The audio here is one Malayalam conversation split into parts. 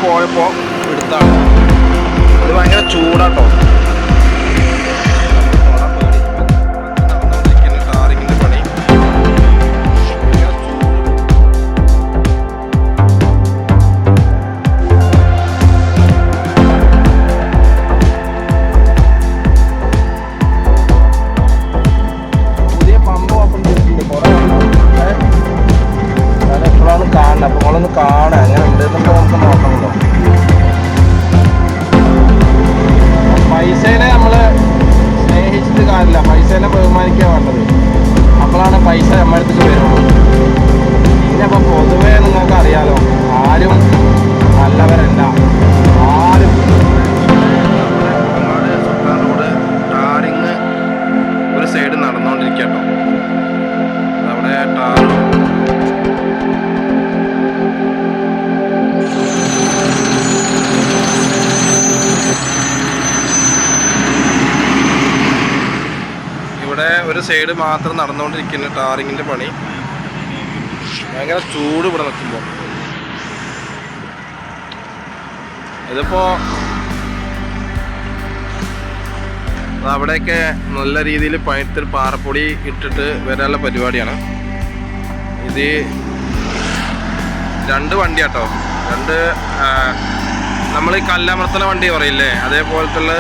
പോയപ്പോൾ എടുത്താണ്. ഇത് ഭയങ്കര ചൂടാട്ടോ. ടാറിങ്ങിൻ്റെ പണി. പുതിയ പമ്പ് ഓപ്പൺ ചെയ്തിട്ടുണ്ട്. കുറേ ഞാൻ എപ്പോഴാണ് കാണുന്നത്. അപ്പോൾ നിങ്ങളൊന്ന് കാണാം എങ്ങനെ ഉണ്ടെന്നപ്പോൾ നമുക്ക് നോക്കണമല്ലോ. പൈസേനെ നമ്മൾ സ്നേഹിച്ചിട്ട് കാര്യമില്ല, പൈസേനെ ബഹുമാനിക്കുക വേണ്ടത്. അപ്പോഴാണ് പൈസ നമ്മുടെ അടുത്തേക്ക് വരുള്ളൂ. പിന്നെ അപ്പോൾ പൊതുവേ നിങ്ങൾക്ക് അറിയാലോ, ആരും നല്ലവരല്ല. ആരും റോഡ് ടാറിങ് ഒരു സൈഡ് നടന്നുകൊണ്ടിരിക്കട്ടോ. അവിടെ ടാർ ഒരു സൈഡ് മാത്രം നടന്നുകൊണ്ടിരിക്കുന്ന ടാറിങ്ങിൻ്റെ പണി. ഭയങ്കര ചൂട് ഇവിടെ നിൽക്കുമ്പോൾ. ഇതിപ്പോൾ അവിടെയൊക്കെ നല്ല രീതിയിൽ പഴുത്തൊരു പാറപ്പൊടി ഇട്ടിട്ട് വരാനുള്ള പരിപാടിയാണ്. ഇത് 2 വണ്ടിയാട്ടോ. 2 നമ്മൾ ഈ കല്ലമർത്തണ വണ്ടി പറയില്ലേ, അതേപോലത്തുള്ള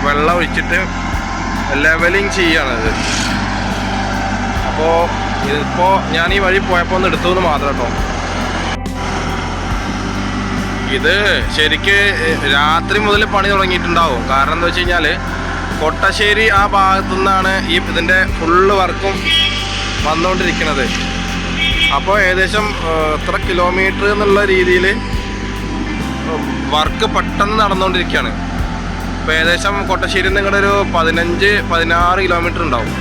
വെള്ളം ഒഴിച്ചിട്ട് ലെവലിങ് ചെയ്യാണിത്. അപ്പോൾ ഇതിപ്പോൾ ഞാൻ ഈ വഴി പോയപ്പോൾ ഒന്ന് എടുത്തു എന്ന് മാത്രം കേട്ടോ. ഇത് ശരിക്ക് രാത്രി മുതൽ പണി തുടങ്ങിയിട്ടുണ്ടാവും. കാരണം എന്താ വെച്ച് കഴിഞ്ഞാൽ കൊട്ടശ്ശേരി ആ ഭാഗത്തു നിന്നാണ് ഇതിൻ്റെ ഫുള്ള് വർക്കും വന്നുകൊണ്ടിരിക്കുന്നത്. അപ്പോൾ ഏകദേശം എത്ര കിലോമീറ്റർ എന്നുള്ള രീതിയിൽ വർക്ക് പെട്ടെന്ന് നടന്നുകൊണ്ടിരിക്കുകയാണ്. ഇപ്പോൾ ഏകദേശം കൊട്ടശ്ശേരിയിൽ നിന്ന് നിങ്ങളുടെ ഒരു 15-16 കിലോമീറ്റർ ഉണ്ടാവും.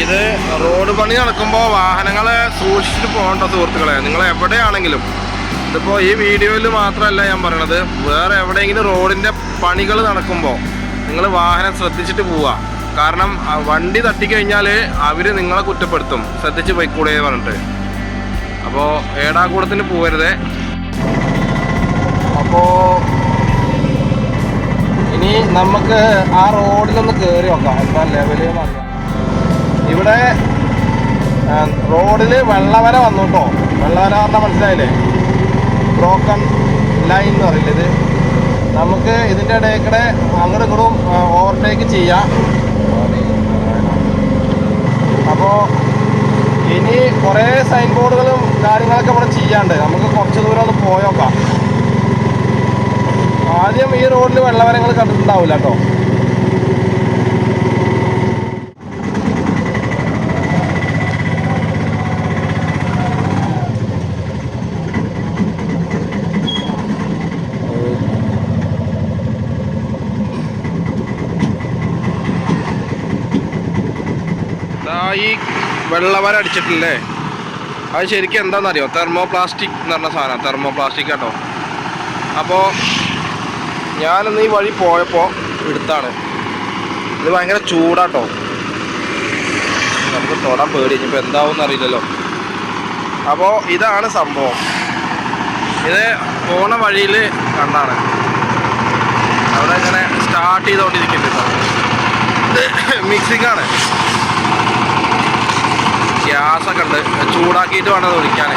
ഇത് റോഡ് പണി നടക്കുമ്പോൾ വാഹനങ്ങളെ സൂക്ഷിച്ചിട്ട് പോകേണ്ട സുഹൃത്തുക്കളെ. നിങ്ങൾ എവിടെയാണെങ്കിലും, ഇതിപ്പോൾ ഈ വീഡിയോയിൽ മാത്രമല്ല ഞാൻ പറയണത്, വേറെ എവിടെയെങ്കിലും റോഡിൻ്റെ പണികൾ നടക്കുമ്പോൾ നിങ്ങൾ വാഹനം ശ്രദ്ധിച്ചിട്ട് പോവുക. കാരണം വണ്ടി തട്ടിക്കഴിഞ്ഞാൽ അവർ നിങ്ങളെ കുറ്റപ്പെടുത്തും, ശ്രദ്ധിച്ച് പോയിക്കൂടെ പറഞ്ഞിട്ട്. അപ്പോൾ ഏടാകൂടത്തിന് പോകരുതേ. അപ്പോൾ ഇനി നമുക്ക് ആ റോഡിലൊന്ന് കയറി നോക്കാം എന്താ ലെവല്. ഇവിടെ റോഡിൽ വെള്ളവര വന്നു കേട്ടോ. വെള്ളവര പറഞ്ഞാൽ മനസ്സിലായില്ലേ, ബ്രോക്കൺ ലൈൻ എന്ന് പറയില്ല. ഇത് നമുക്ക് ഇതിൻ്റെ ഇടയിൽ കൂടെ അങ്ങോട്ടും ഇങ്ങോട്ടും ഓവർടേക്ക് ചെയ്യാം. അപ്പോൾ ഇനി കുറേ സൈൻ ബോർഡുകളും കാര്യങ്ങളൊക്കെ ഇവിടെ ചെയ്യാണ്ട്. നമുക്ക് കുറച്ച് ദൂരം ഒന്ന് പോയോക്കാം. ആദ്യം ഈ റോഡിൽ വെള്ളവരങ്ങൾ കണ്ടിട്ടുണ്ടാവില്ല കേട്ടോ. ഈ വെള്ളവര അടിച്ചിട്ടില്ലേ, അത് ശരിക്കും എന്താണെന്നറിയോ, തെർമോപ്ലാസ്റ്റിക് എന്ന് പറഞ്ഞ സാധനം. തെർമോപ്ലാസ്റ്റിക് കേട്ടോ. അപ്പോൾ ഞാനൊന്ന് ഈ വഴി പോയപ്പോൾ എടുത്താണ്. ഇത് ഭയങ്കര ചൂടാട്ടോ. നമുക്ക് തൊടാൻ പേടി, ഇനിയിപ്പോൾ എന്താവും അറിയില്ലല്ലോ. അപ്പോൾ ഇതാണ് സംഭവം. ഇത് പോണ വഴിയിൽ കണ്ടാണ്. അവിടെ ഇങ്ങനെ സ്റ്റാർട്ട് ചെയ്തുകൊണ്ടിരിക്കുന്നുണ്ട്. ഇത് മിക്സിങ്ങാണ്. ഗ്യാസൊക്കെ ഉണ്ട്, ചൂടാക്കിയിട്ട് വേണം അത് ഒഴിക്കാൻ.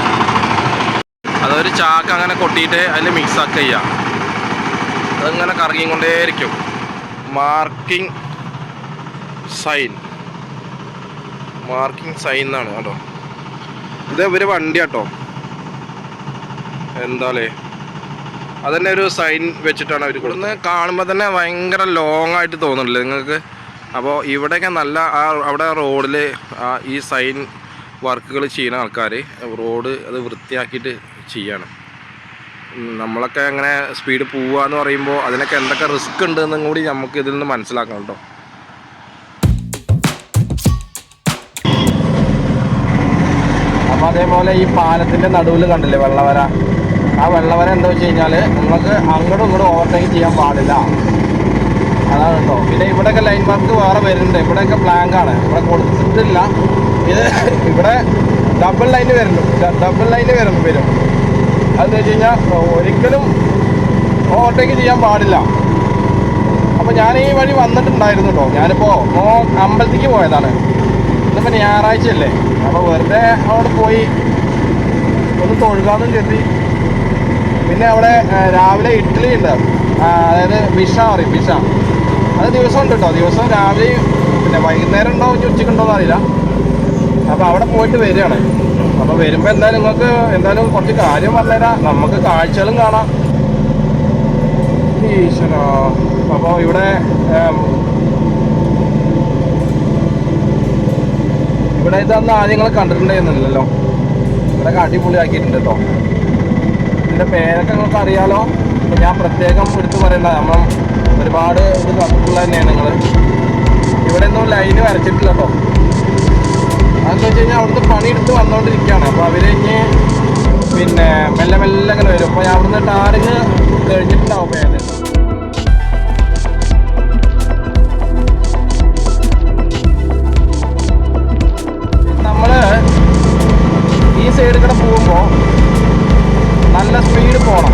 അതൊരു ചാക്ക് അങ്ങനെ കൊട്ടിയിട്ട് അതിൽ മിക്സാക്കി ചെയ്യാം. അതിങ്ങനെ കറങ്ങിക്കൊണ്ടേയിരിക്കും. മാർക്കിംഗ് സൈൻ എന്നാണ് കേട്ടോ. ഇത് ഇവര് വണ്ടി കേട്ടോ. എന്താലേ അതന്നെ ഒരു സൈൻ വെച്ചിട്ടാണ് അവർ ഇവിടുന്ന് കാണുമ്പോൾ തന്നെ ഭയങ്കര ലോങ് ആയിട്ട് തോന്നുന്നില്ലേ നിങ്ങൾക്ക്? അപ്പോൾ ഇവിടെയൊക്കെ നല്ല അവിടെ റോഡിൽ ഈ സൈൻ വർക്കുകൾ ചെയ്യുന്ന ആൾക്കാർ റോഡ് അത് വൃത്തിയാക്കിയിട്ട് ചെയ്യാണ്. നമ്മളൊക്കെ അങ്ങനെ സ്പീഡ് പോവുക എന്ന് പറയുമ്പോൾ അതിനൊക്കെ എന്തൊക്കെ റിസ്ക് ഉണ്ടെന്നും കൂടി നമുക്ക് ഇതിൽ നിന്ന് മനസ്സിലാക്കണം കേട്ടോ. അപ്പോൾ അതേപോലെ ഈ പാലത്തിൻ്റെ നടുവിൽ കണ്ടില്ലേ വെള്ളവര? ആ വെള്ളവര എന്താ വെച്ച് കഴിഞ്ഞാൽ നിങ്ങൾക്ക് അങ്ങോട്ടും ഇങ്ങോട്ടും ഓവർടേക്ക് ചെയ്യാൻ പാടില്ല. അതാണ് കേട്ടോ. പിന്നെ ഇവിടെയൊക്കെ ലൈൻ മാർക്ക് വേറെ വരുന്നുണ്ട്. ഇവിടെയൊക്കെ ബ്ലാങ്ക് ആണ്, ഇവിടെ കൊടുത്തിട്ടില്ല. ഇത് ഇവിടെ ഡബിൾ ലൈന് വരും. അതെന്ന് വെച്ച് കഴിഞ്ഞാൽ ഒരിക്കലും ഓവർടേക്ക് ചെയ്യാൻ പാടില്ല. അപ്പോൾ ഞാൻ ഈ വഴി വന്നിട്ടുണ്ടായിരുന്നു കേട്ടോ. ഞാനിപ്പോൾ അമ്പലത്തേക്ക് പോയതാണ്. ഇന്നിപ്പോൾ ഞായറാഴ്ചയല്ലേ, അപ്പോൾ വെറുതെ അവിടെ പോയി ഒന്ന് തൊഴുകാന്നും കരുതി. പിന്നെ അവിടെ രാവിലെ ഇഡ്ഡലി ഉണ്ട്, അതായത് വിഷ പറയും, വിഷ. അത് ദിവസം ഉണ്ട് കേട്ടോ. ദിവസം രാവിലെയും പിന്നെ വൈകുന്നേരം ഉണ്ടോ ഇനി ഉച്ചയ്ക്കുണ്ടോയെന്ന് അറിയില്ല. അപ്പോൾ അവിടെ പോയിട്ട് വരികയാണ്. അപ്പോൾ വരുമ്പോൾ എന്തായാലും നിങ്ങൾക്ക് എന്തായാലും കുറച്ച് കാര്യം പറഞ്ഞുതരാം, നമുക്ക് കാഴ്ചകളും കാണാം. ഈശ്വരാ. അപ്പോൾ ഇവിടെ ഇതൊന്നും ആദ്യം നിങ്ങൾ കണ്ടിട്ടുണ്ടായിരുന്നില്ലല്ലോ. ഇവിടെ അടിപൊളിയാക്കിയിട്ടുണ്ട് കേട്ടോ. ഇതിൻ്റെ പേരൊക്കെ നിങ്ങൾക്ക് അറിയാലോ. ഞാൻ പ്രത്യേകം എടുത്ത് പറയണ്ട, നമ്മൾ ഒരുപാട് ഇത് കണ്ടിട്ടുള്ള തന്നെയാണ് നിങ്ങൾ. ഇവിടെ ഒന്നും ലൈന് വരച്ചിട്ടില്ല കേട്ടോ. അതെന്ന് വെച്ച് കഴിഞ്ഞാൽ അവിടുന്ന് പണിയെടുത്ത് വന്നുകൊണ്ടിരിക്കുകയാണ്. അപ്പോൾ അവർ ഇനി പിന്നെ മെല്ലെ മെല്ലെ അങ്ങനെ വരും. അപ്പോൾ അവിടുന്ന് ടാറിങ് കഴിഞ്ഞിട്ടുണ്ടാവും ഏകദേശം. നമ്മൾ ഈ സൈഡിൽ കൂടെ പോകുമ്പോൾ നല്ല സ്പീഡ് പോകണം.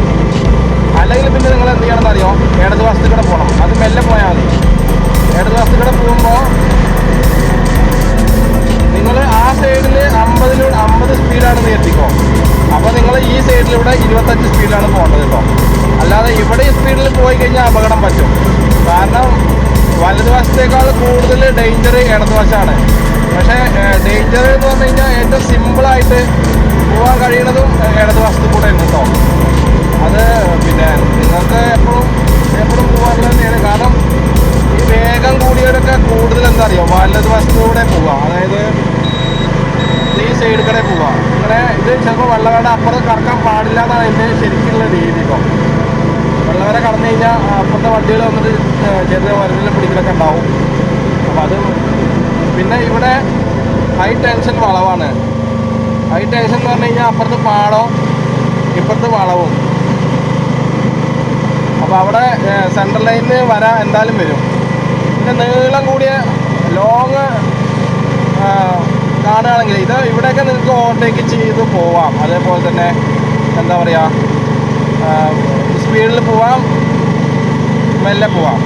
അല്ലെങ്കിൽ പിന്നെ നിങ്ങൾ എന്ത് ചെയ്യണമെന്ന് അറിയോ, ഇടതുവശത്ത് കൂടെ പോകണം. അത് മെല്ലെ പോയാൽ മതി. ഇടതുവശത്ത് കൂടെ പോകുമ്പോൾ നിങ്ങൾ ആ സൈഡിൽ 50 സ്പീഡാണ് നിർത്തിക്കോ. അപ്പോൾ നിങ്ങൾ ഈ സൈഡിലൂടെ 25 സ്പീഡിലാണ് പോകേണ്ടത് കേട്ടോ. അല്ലാതെ ഇവിടെ ഈ സ്പീഡിൽ പോയി കഴിഞ്ഞാൽ അപകടം പറ്റും. കാരണം വലതുവശത്തേക്കാൾ കൂടുതൽ ഡേഞ്ചർ ഇടതുവശമാണ്. പക്ഷേ ഡേഞ്ചർ എന്ന് പറഞ്ഞു കഴിഞ്ഞാൽ ഏറ്റവും സിമ്പിളായിട്ട് പോകാൻ കഴിയുന്നതും ഇടതുവശത്ത് കൂടെ ഉണ്ട് കേട്ടോ. അത് പിന്നെ നിങ്ങൾക്ക് എപ്പോഴും പോകാനുള്ളത് തന്നെയാണ്. കാരണം ഈ വേഗം കൂടിയവരൊക്കെ കൂടുതൽ എന്താ അറിയോ, വലതുവശത്തൂടെ പോവാം. അതായത് ഈ സൈഡിൽ കൂടെ പോവാം. ഇങ്ങനെ ഇത് ചിലപ്പോൾ വെള്ളവരുടെ അപ്പുറത്ത് കറക്കാൻ പാടില്ല എന്നാണ് അതിൻ്റെ ശരിക്കുള്ള രീതി. ഇപ്പോൾ വെള്ളവരെ കടന്നു കഴിഞ്ഞാൽ അപ്പുറത്തെ വണ്ടികൾ വന്നിട്ട് ചെറിയ വരലിൽ പിടിക്കലൊക്കെ ഉണ്ടാവും. അപ്പോൾ അത് പിന്നെ ഇവിടെ ഹൈ ടെൻഷൻ വളവാണ്. ഹൈ ടെൻഷൻ എന്ന് പറഞ്ഞു കഴിഞ്ഞാൽ അപ്പുറത്ത് പാടവും ഇപ്പുറത്ത് വളവും. അപ്പോൾ അവിടെ സെൻട്രൽ ലൈനിൽ വരാൻ എന്തായാലും വരും. പിന്നെ നീളം കൂടിയ ലോങ് കാണുകയാണെങ്കിൽ ഇവിടെയൊക്കെ നിങ്ങൾക്ക് ഓവർടേക്ക് ചെയ്ത് പോവാം. അതേപോലെ തന്നെ എന്താ പറയുക, സ്പീഡിൽ പോവാം, മെല്ലെ പോവാം.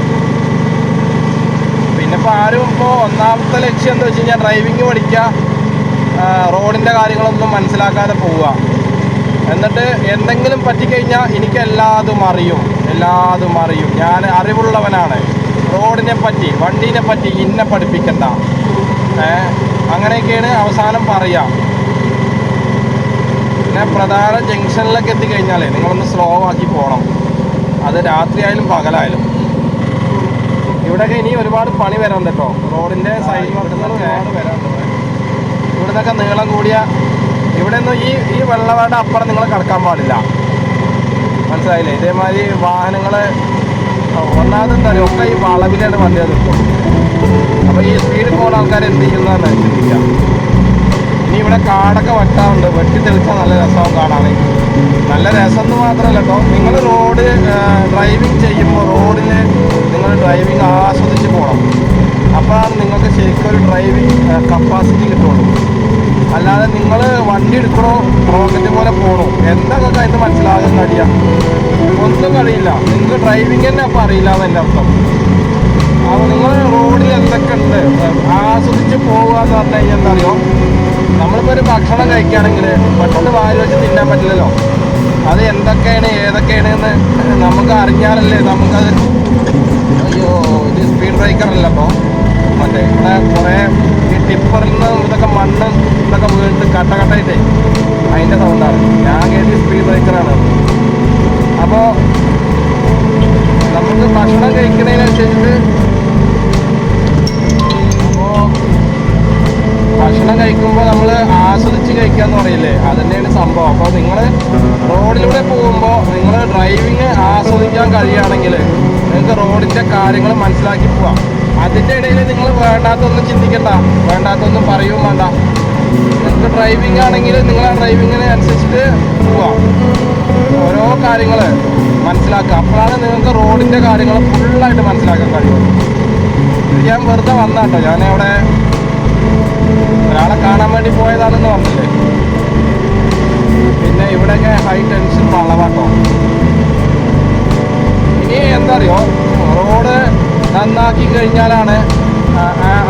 പിന്നെ ഇപ്പോൾ ആരും ഇപ്പോൾ ഒന്നാമത്തെ ലക്ഷ്യം എന്താ വെച്ച് കഴിഞ്ഞാൽ ഡ്രൈവിങ് പഠിക്കുക, റോഡിൻ്റെ കാര്യങ്ങളൊന്നും മനസ്സിലാക്കാതെ പോവുക. എന്നിട്ട് എന്തെങ്കിലും പറ്റിക്കഴിഞ്ഞാൽ എനിക്ക് എല്ലാതും അറിയും, ഞാൻ അറിവുള്ളവനാണ്, റോഡിനെ പറ്റി വണ്ടീനെ പറ്റി ഇന്നെ പഠിപ്പിക്കണ്ട, അങ്ങനെയൊക്കെയാണ് അവസാനം പറയുക. പിന്നെ പ്രധാന ജംഗ്ഷനിലൊക്കെ എത്തിക്കഴിഞ്ഞാൽ നിങ്ങളൊന്ന് സ്ലോ ആക്കി പോകണം. അത് രാത്രിയായാലും പകലായാലും. ഇവിടെയൊക്കെ ഇനി ഒരുപാട് പണി വരാൻ കേട്ടോ. റോഡിൻ്റെ സൈഡ് വർക്കുകൾ ഒരുപാട് വരാനുണ്ട്. ഇവിടെ നിന്നൊക്കെ നീളം കൂടിയ ഇവിടെ ഒന്നും ഈ വെള്ളവാട് അപ്പുറം നിങ്ങൾ കടക്കാൻ പാടില്ല. മനസ്സിലായില്ലേ? ഇതേമാതിരി വാഹനങ്ങൾ ഒന്നാമത് എന്താ പറയുക, ഒക്കെ ഈ വളവിലാണ് വണ്ടി നിൽക്കും. അപ്പോൾ ഈ സ്പീഡിൽ പോകുന്ന ആൾക്കാർ എന്ത് ചെയ്യുന്നതാണ് ചിന്തിക്കുക. ഇനി ഇവിടെ കാടൊക്കെ വെട്ടാറുണ്ട്, വെട്ടി തെളിച്ചാൽ നല്ല രസമാവും കാണാൻ. നല്ല രസം എന്ന് മാത്രമല്ല കേട്ടോ, നിങ്ങൾ റോഡ് ഡ്രൈവിങ് ചെയ്യുമ്പോൾ റോഡിൽ നിങ്ങൾ ഡ്രൈവിങ് ആസ്വദിച്ച് പോകണം. അപ്പോഴാണ് നിങ്ങൾക്ക് ശരിക്കും ഒരു ഡ്രൈവിങ് കപ്പാസിറ്റി കിട്ടുള്ളൂ. അല്ലാതെ നിങ്ങൾ വണ്ടി എടുക്കണോ റോക്കറ്റ് പോലെ പോകണോ എന്തൊക്കെ അതിന് മനസ്സിലാകാൻ കഴിയുക, ഒന്നും കഴിയില്ല. നിങ്ങൾക്ക് ഡ്രൈവിങ് തന്നെ അപ്പോൾ അറിയില്ല എന്നതിൻ്റെ അർത്ഥം. അപ്പോൾ നിങ്ങൾ റോഡിൽ എന്തൊക്കെ ഉണ്ട് ആസ്വദിച്ച് പോകുക എന്ന് പറഞ്ഞു കഴിഞ്ഞാൽ എന്താ അറിയോ, നമ്മളിപ്പോൾ ഒരു ഭക്ഷണം കഴിക്കുകയാണെങ്കിൽ പെട്ടെന്ന് വായിൽ വെച്ച് തിന്നാൻ പറ്റില്ലല്ലോ. അത് എന്തൊക്കെയാണ് ഏതൊക്കെയാണ് എന്ന് നമുക്ക് അറിഞ്ഞാലല്ലേ നമുക്കത്. അയ്യോ, ഇത് സ്പീഡ് ബ്രേക്കറല്ല അപ്പോൾ മറ്റേ ഇവിടെ കുറേ ഈ ടിപ്പറിൽ നിന്ന് ഇതൊക്കെ മണ്ണ് ഇതൊക്കെ വീണിട്ട് കട്ടകട്ടായിട്ടേ അതിൻ്റെ സൗണ്ടാണ്. ഞാൻ കേട്ടി സ്പീഡ് ബ്രേക്കറാണ്. അപ്പോൾ നമുക്ക് ഭക്ഷണം കഴിക്കുന്നതിനനുസരിച്ചിട്ട് ഭക്ഷണം കഴിക്കുമ്പോൾ നമ്മൾ ആസ്വദിച്ച് കഴിക്കുക എന്ന് പറയില്ലേ, അത് തന്നെയാണ് സംഭവം. അപ്പോൾ നിങ്ങൾ റോഡിലൂടെ പോകുമ്പോൾ നിങ്ങൾ ഡ്രൈവിങ് ആസ്വദിക്കാൻ കഴിയുകയാണെങ്കിൽ നിങ്ങൾക്ക് റോഡിൻ്റെ കാര്യങ്ങൾ മനസ്സിലാക്കി പോവാം. അതിൻ്റെ ഇടയിൽ നിങ്ങൾ വേണ്ടാത്തൊന്നും ചിന്തിക്കണ്ട, വേണ്ടാത്തൊന്നും പറയുകയും വേണ്ട. നിങ്ങൾക്ക് ഡ്രൈവിംഗ് ആണെങ്കിൽ നിങ്ങൾ ആ ഡ്രൈവിങ്ങിന് അനുസരിച്ചിട്ട് പോവാം. ഓരോ കാര്യങ്ങൾ മനസ്സിലാക്കുക. അപ്പോഴാണ് നിങ്ങൾക്ക് റോഡിൻ്റെ കാര്യങ്ങൾ ഫുള്ളായിട്ട് മനസ്സിലാക്കാൻ കഴിയുള്ളൂ. ഇത് ഞാൻ വെറുതെ വന്നാട്ടോ, ഞാനവിടെ ഒരാളെ കാണാൻ വേണ്ടി പോയതാണെന്ന് പറഞ്ഞില്ലേ. പിന്നെ ഇവിടെയൊക്കെ ഹൈ ടെൻഷൻ വളവാട്ടോ. ഇനി എന്താ അറിയോ, റോഡ് നന്നാക്കി കഴിഞ്ഞാലാണ്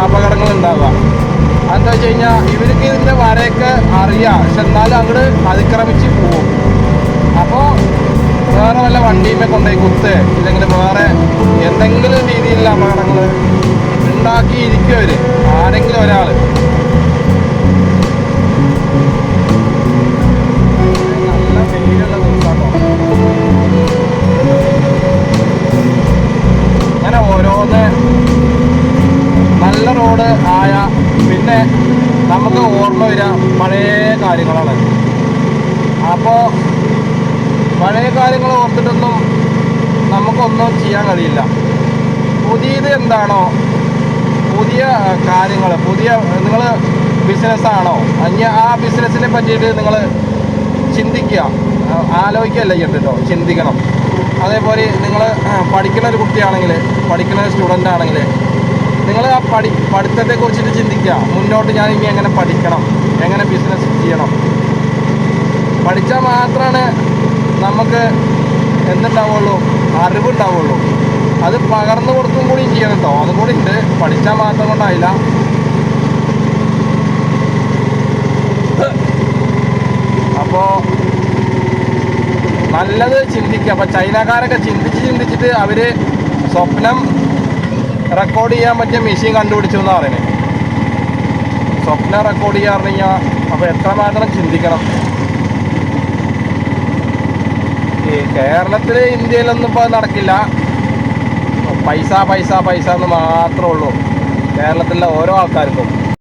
അപകടങ്ങൾ ഉണ്ടാവുക. എന്താ വെച്ച് കഴിഞ്ഞാൽ ഇവർക്ക് ഇതിൻ്റെ വരയൊക്കെ അറിയാം, പക്ഷെ എന്നാലും അങ്ങോട്ട് അതിക്രമിച്ച് പോവും. അപ്പോൾ വേറെ വല്ല വണ്ടിയുമേ കൊണ്ടുപോയി കുത്ത്, ഇല്ലെങ്കിൽ വേറെ എന്തെങ്കിലും രീതിയിലുള്ള അപകടങ്ങൾ ഉണ്ടാക്കിയിരിക്കും അവർ, ആരെങ്കിലും ഒരാൾ. നല്ല വെയിലുള്ള ദിവസമാണോ. അങ്ങനെ ഓരോന്ന് നല്ല റോഡ് ആയ പിന്നെ നമുക്ക് ഓർമ്മ വരിക പഴയ കാര്യങ്ങളാണ്. അപ്പോൾ പഴയ കാര്യങ്ങൾ ഓർത്തിട്ടൊന്നും നമുക്കൊന്നും ചെയ്യാൻ കഴിയില്ല. പുതിയത് എന്താണോ, പുതിയ കാര്യങ്ങൾ, പുതിയ നിങ്ങൾ ബിസിനസ്സാണോ, അന്യ ആ ബിസിനസ്സിനെ പറ്റിയിട്ട് നിങ്ങൾ ചിന്തിക്കുക, ആലോചിക്കുകയല്ല കേട്ടോ, ചിന്തിക്കണം. അതേപോലെ നിങ്ങൾ പഠിക്കുന്ന ഒരു കുട്ടിയാണെങ്കിൽ, പഠിക്കുന്ന ഒരു സ്റ്റുഡൻ്റ് ആണെങ്കിൽ നിങ്ങൾ ആ പഠിത്തത്തെക്കുറിച്ചിട്ട് ചിന്തിക്കുക. മുന്നോട്ട് ഞാൻ ഇനി എങ്ങനെ പഠിക്കണം, എങ്ങനെ ബിസിനസ് ചെയ്യണം. പഠിച്ചാൽ മാത്രമാണ് നമുക്ക് എന്തുണ്ടാവുള്ളൂ, അറിവുണ്ടാവുള്ളൂ. അത് പകർന്നു കൊടുക്കും കൂടിയും ചെയ്യണം കേട്ടോ, അതും കൂടി ഉണ്ട്. പഠിച്ചാൽ മാത്രം കൊണ്ടായില്ല. അപ്പോൾ നല്ലത് ചിന്തിക്കുക. അപ്പോൾ ചൈനക്കാരൊക്കെ ചിന്തിച്ചിട്ട് അവർ സ്വപ്നം റെക്കോർഡ് ചെയ്യാൻ പറ്റിയ മെഷീൻ കണ്ടുപിടിച്ചു എന്നാണ് പറയുന്നത്. സ്വപ്നം റെക്കോർഡ് ചെയ്യാൻ പറഞ്ഞു കഴിഞ്ഞാൽ അപ്പോൾ എത്രമാത്രം ചിന്തിക്കണം. ഈ കേരളത്തിൽ, ഇന്ത്യയിലൊന്നും ഇപ്പോൾ നടക്കില്ല. പൈസ പൈസ പൈസ എന്ന് മാത്രമേ ഉള്ളൂ കേരളത്തിലെ ഓരോ ആൾക്കാർക്കും.